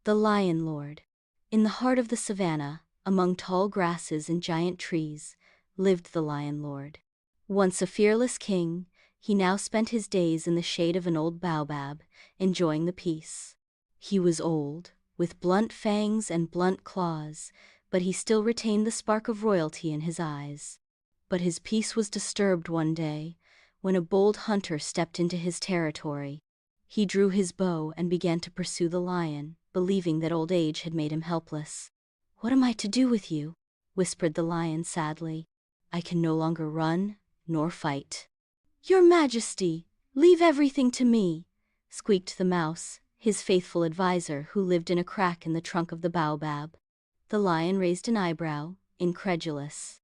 The Lion Lord. In the heart of the savannah, among tall grasses and giant trees, lived the Lion Lord. Once a fearless king, he now spent his days in the shade of an old baobab, enjoying the peace. He was old, with blunt fangs and blunt claws, but he still retained the spark of royalty in his eyes. But his peace was disturbed one day, when a bold hunter stepped into his territory. He drew his bow and began to pursue the lion, believing that old age had made him helpless. "What am I to do with you?" whispered the lion sadly. "I can no longer run, nor fight." "Your Majesty, leave everything to me," squeaked the mouse, his faithful adviser who lived in a crack in the trunk of the baobab. The lion raised an eyebrow, incredulous.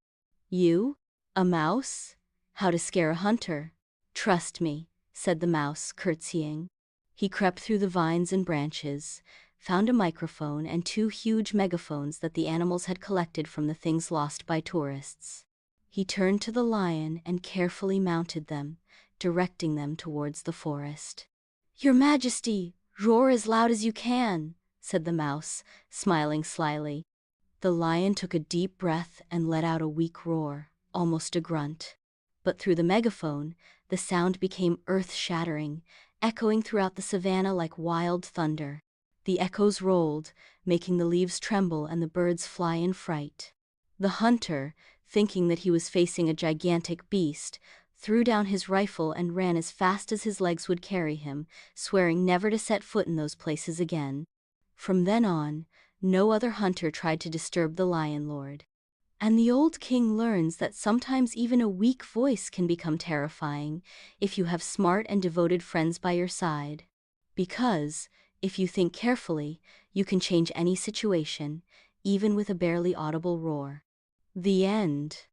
"You? A mouse? How to scare a hunter?" "Trust me," said the mouse, curtsying. He crept through the vines and branches, found a microphone and two huge megaphones that the animals had collected from the things lost by tourists. He turned to the lion and carefully mounted them, directing them towards the forest. "Your Majesty, roar as loud as you can," said the mouse, smiling slyly. The lion took a deep breath and let out a weak roar, almost a grunt. But through the megaphone, the sound became earth-shattering, echoing throughout the savannah like wild thunder. The echoes rolled, making the leaves tremble and the birds fly in fright. The hunter, thinking that he was facing a gigantic beast, threw down his rifle and ran as fast as his legs would carry him, swearing never to set foot in those places again. From then on, no other hunter tried to disturb the Lion Lord. And the old king learns that sometimes even a weak voice can become terrifying if you have smart and devoted friends by your side. Because, if you think carefully, you can change any situation, even with a barely audible roar. The end.